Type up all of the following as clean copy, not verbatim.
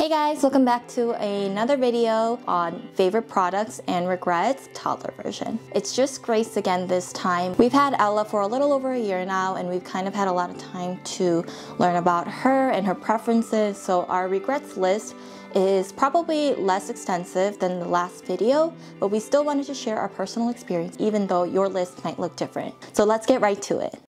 Hey guys, welcome back to another video on favorite products and regrets, toddler version. It's just Grace again this time. We've had Ella for a little over a year now and we've kind of had a lot of time to learn about her and her preferences, so our regrets list is probably less extensive than the last video, but we still wanted to share our personal experience even though your list might look different. So let's get right to it.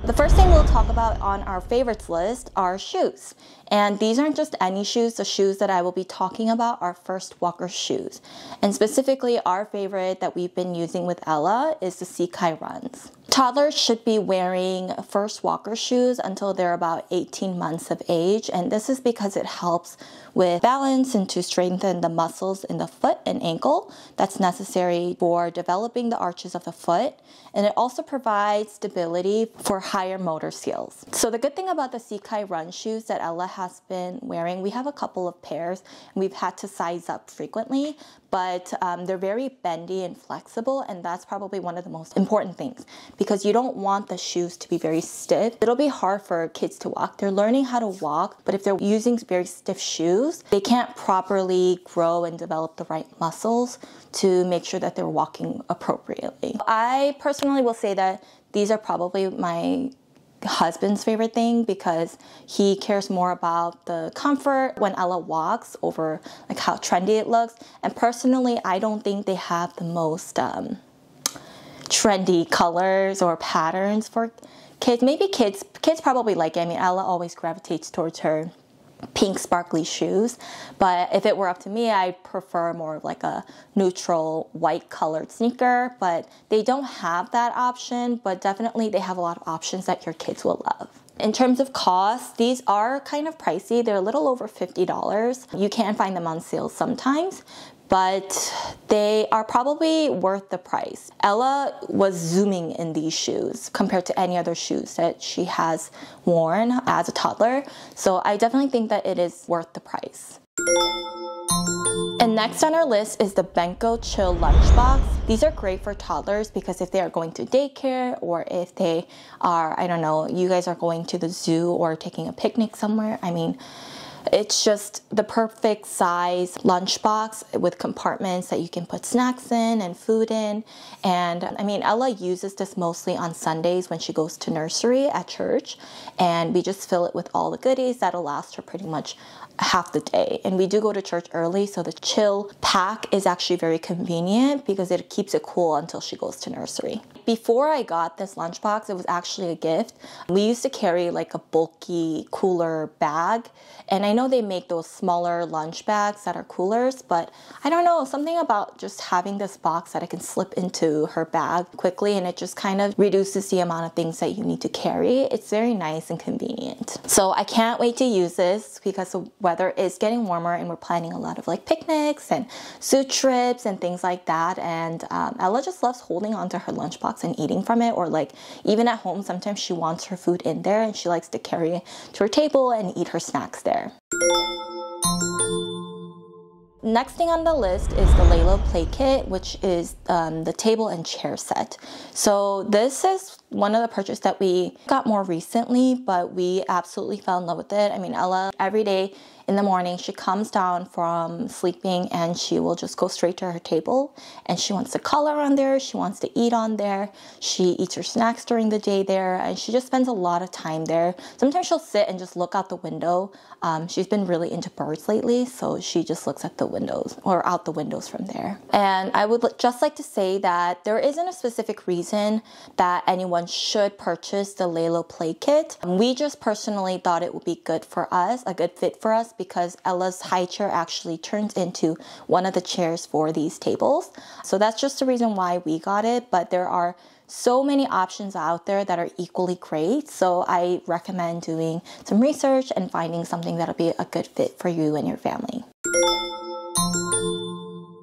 The first thing we'll talk about on our favorites list are shoes. And these aren't just any shoes. The shoes that I will be talking about are first walker shoes. And specifically, our favorite that we've been using with Ella is the Sekai Runs. Toddlers should be wearing first walker shoes until they're about 18 months of age. And this is because it helps with balance and to strengthen the muscles in the foot and ankle that's necessary for developing the arches of the foot. And it also provides stability for higher motor skills. So the good thing about the Sekai Run shoes that Ella has been wearing, we have a couple of pairs and we've had to size up frequently, but they're very bendy and flexible, and that's probably one of the most important things because you don't want the shoes to be very stiff. It'll be hard for kids to walk. They're learning how to walk, but if they're using very stiff shoes, they can't properly grow and develop the right muscles to make sure that they're walking appropriately. I personally will say that these are probably my husband's favorite thing because he cares more about the comfort when Ella walks over like how trendy it looks. And personally, I don't think they have the most trendy colors or patterns for kids. Maybe kids probably like it. I mean, Ella always gravitates towards her pink sparkly shoes, but if it were up to me, I'd prefer more of like a neutral white colored sneaker, but they don't have that option, but definitely they have a lot of options that your kids will love. In terms of cost, these are kind of pricey. They're a little over $50. You can find them on sale sometimes, but they are probably worth the price. Ella was zooming in these shoes compared to any other shoes that she has worn as a toddler. So I definitely think that it is worth the price. And next on our list is the Bentgo Chill Lunch Box. These are great for toddlers because if they are going to daycare or if they are, I don't know, you guys are going to the zoo or taking a picnic somewhere, I mean, it's just the perfect size lunchbox with compartments that you can put snacks in and food in. And I mean, Ella uses this mostly on Sundays when she goes to nursery at church. And we just fill it with all the goodies that'll last her pretty much half the day. And we do go to church early, so the chill pack is actually very convenient because it keeps it cool until she goes to nursery. Before I got this lunchbox, it was actually a gift. We used to carry like a bulky cooler bag, and I know they make those smaller lunch bags that are coolers, but I don't know, something about just having this box that I can slip into her bag quickly, and it just kind of reduces the amount of things that you need to carry. It's very nice and convenient. So I can't wait to use this because the weather is getting warmer and we're planning a lot of like picnics and zoo trips and things like that. And Ella just loves holding onto her lunchbox and eating from it, or like even at home sometimes she wants her food in there and she likes to carry it to her table and eat her snacks there. Next thing on the list is the Lalo Play Kit, which is the table and chair set. So this is one of the purchases that we got more recently, but we absolutely fell in love with it. I mean, Ella, every day in the morning, she comes down from sleeping and she will just go straight to her table and she wants to color on there, she wants to eat on there, she eats her snacks during the day there, and she just spends a lot of time there. Sometimes she'll sit and just look out the window. She's been really into birds lately, so she just looks at the windows or out the windows from there. And I would just like to say that there isn't a specific reason that anyone should purchase the Lalo Play Kit. We just personally thought it would be good for us, a good fit for us, because Ella's high chair actually turns into one of the chairs for these tables. So that's just the reason why we got it, but there are so many options out there that are equally great. So I recommend doing some research and finding something that'll be a good fit for you and your family.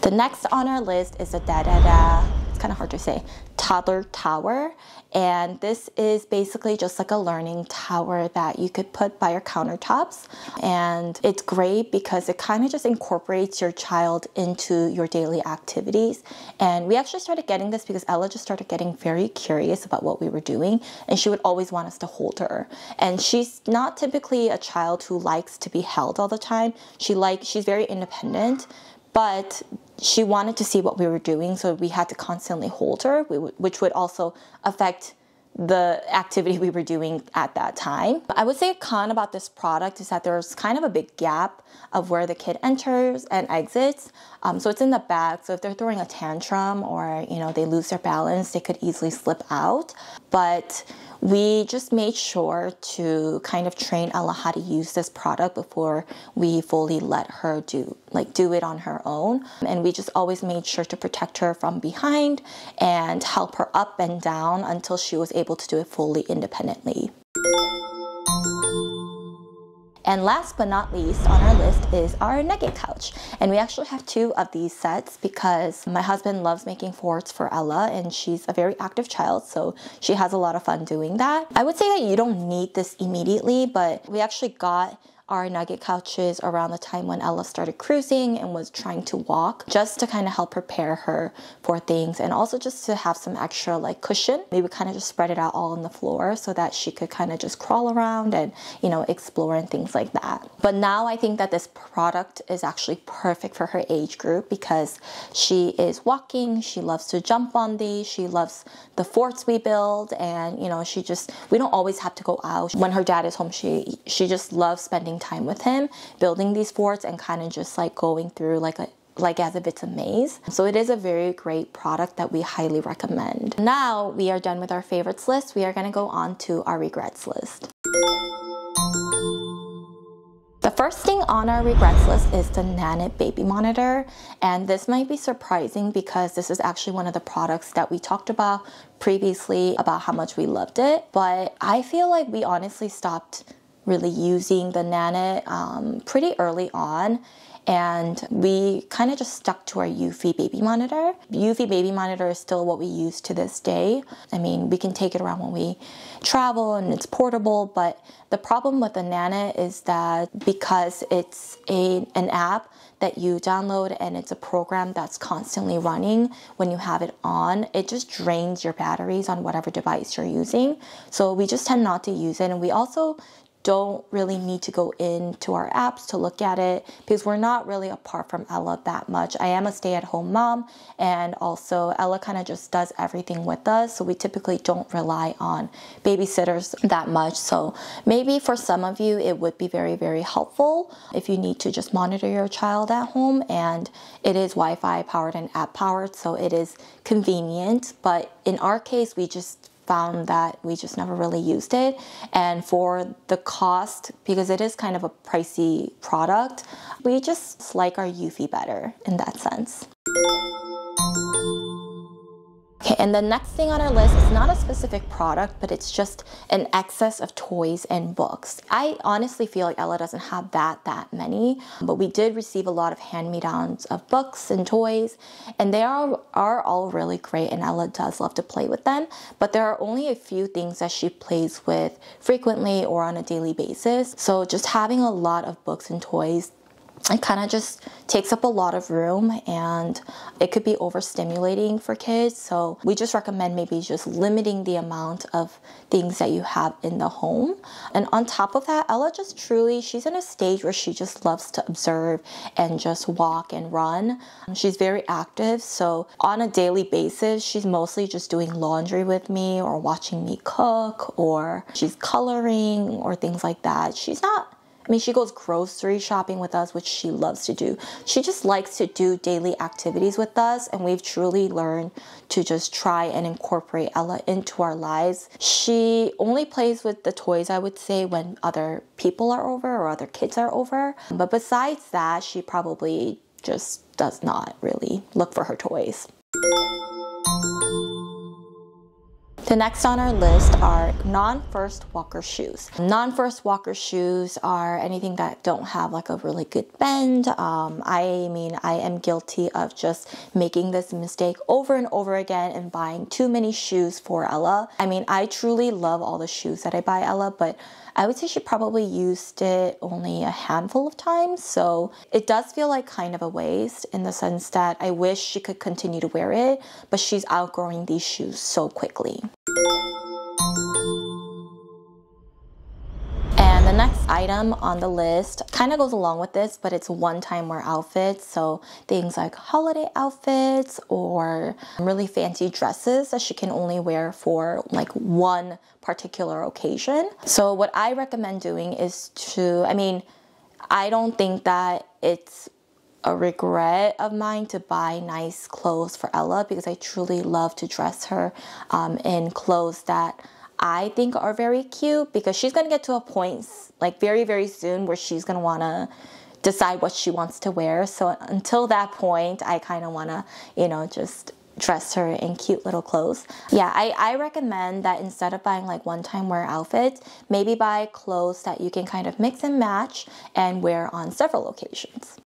The next on our list is the dadada, it's kind of hard to say, Toddler Tower, and this is basically just like a learning tower that you could put by your countertops. And it's great because it kind of just incorporates your child into your daily activities. And we actually started getting this because Ella just started getting very curious about what we were doing, and she would always want us to hold her. And she's not typically a child who likes to be held all the time. She's very independent, but she wanted to see what we were doing, so we had to constantly hold her, which would also affect the activity we were doing at that time. I would say a con about this product is that there's kind of a big gap of where the kid enters and exits. So it's in the back, so if they're throwing a tantrum or they lose their balance, they could easily slip out. But we just made sure to kind of train Ella how to use this product before we fully let her do it on her own. And we just always made sure to protect her from behind and help her up and down until she was able to do it fully independently. And last but not least on our list is our Nugget Couch. And we actually have 2 of these sets because my husband loves making forts for Ella, and she's a very active child, so she has a lot of fun doing that. I would say that you don't need this immediately, but we actually got our Nugget Couches around the time when Ella started cruising and was trying to walk, just to kind of help prepare her for things, and also just to have some extra cushion. We would kind of just spread it out all on the floor so that she could kind of just crawl around and explore and things like that. But now I think that this product is actually perfect for her age group because she is walking, she loves to jump on these, she loves the forts we build, and we don't always have to go out. When her dad is home, she just loves spending time with him, building these forts and kind of just going through as if it's a maze. So it is a very great product that we highly recommend. Now we are done with our favorites list. We are going to go on to our regrets list. The first thing on our regrets list is the Nanit baby monitor, and this might be surprising because this is actually one of the products that we talked about previously about how much we loved it, but I feel like we honestly stopped really using the Nanit pretty early on, and we kind of just stuck to our Eufy baby monitor. Eufy baby monitor is still what we use to this day. I mean, we can take it around when we travel and it's portable, but the problem with the Nanit is that because it's an app that you download and it's a program that's constantly running when you have it on, it just drains your batteries on whatever device you're using. So we just tend not to use it, and we also don't really need to go into our apps to look at it because we're not really apart from Ella that much. I am a stay-at-home mom, and also Ella kind of just does everything with us, so we typically don't rely on babysitters that much. So maybe for some of you it would be very, very helpful if you need to just monitor your child at home, and it is Wi-Fi powered and app powered, so it is convenient. But in our case, we just found that we just never really used it, and for the cost, because it is kind of a pricey product, we just like our Eufy better in that sense. Okay, and the next thing on our list is not a specific product, but it's just an excess of toys and books. I honestly feel like Ella doesn't have that many, but we did receive a lot of hand-me-downs of books and toys, and they are all really great, and Ella does love to play with them, but there are only a few things that she plays with frequently or on a daily basis. So just having a lot of books and toys, it kind of just takes up a lot of room, and it could be overstimulating for kids. So we just recommend maybe just limiting the amount of things that you have in the home. And on top of that, Ella just she's in a stage where she just loves to observe and just walk and run. She's very active, so on a daily basis, she's mostly just doing laundry with me or watching me cook, or she's coloring or things like that. She goes grocery shopping with us, which she loves to do. She just likes to do daily activities with us, and we've truly learned to just try and incorporate Ella into our lives. She only plays with the toys, I would say, when other people are over or other kids are over. But besides that, she probably just does not really look for her toys. The next on our list are non-first walker shoes. Non-first walker shoes are anything that don't have like a really good bend. I mean, I am guilty of just making this mistake over and over again and buying too many shoes for Ella. I mean, I truly love all the shoes that I buy Ella, but I would say she probably used it only a handful of times, so it does feel like kind of a waste in the sense that I wish she could continue to wear it, but she's outgrowing these shoes so quickly. And the next item on the list kind of goes along with this, but it's one-time wear outfits. So things like holiday outfits or really fancy dresses that she can only wear for like one particular occasion. So what I recommend doing is to, I mean, I don't think that it's a regret of mine to buy nice clothes for Ella because I truly love to dress her in clothes that I think are very cute, because she's going to get to a point like very, very soon where she's going to want to decide what she wants to wear. So until that point, I kind of want to, you know, just dress her in cute little clothes. Yeah, I recommend that instead of buying like one-time wear outfits, maybe buy clothes that you can kind of mix and match and wear on several occasions.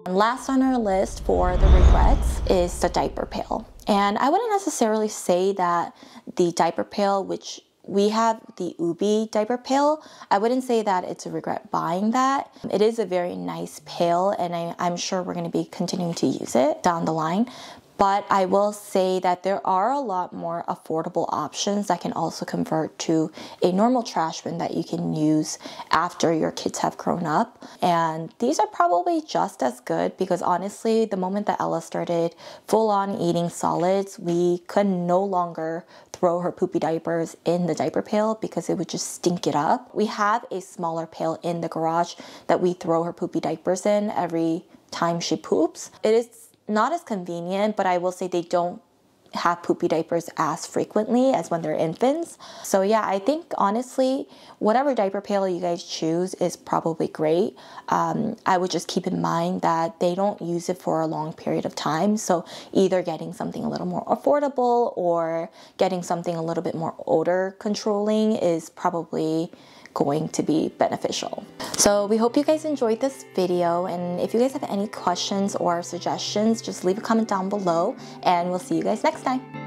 And last on our list for the regrets is the diaper pail. And I wouldn't necessarily say that the diaper pail, which we have the Ubbi diaper pail, I wouldn't say that it's a regret buying that. It is a very nice pail, and I'm sure we're going to be continuing to use it down the line. But I will say that there are a lot more affordable options that can also convert to a normal trash bin that you can use after your kids have grown up. And these are probably just as good, because honestly, the moment that Ella started full on eating solids, we could no longer throw her poopy diapers in the diaper pail because it would just stink it up. We have a smaller pail in the garage that we throw her poopy diapers in every time she poops. It is not as convenient, but I will say they don't have poopy diapers as frequently as when they're infants. So yeah, I think honestly, whatever diaper pail you guys choose is probably great. I would just keep in mind that they don't use it for a long period of time. So either getting something a little more affordable or getting something a little bit more odor controlling is probably going to be beneficial. So we hope you guys enjoyed this video, and if you guys have any questions or suggestions, just leave a comment down below, and we'll see you guys next time.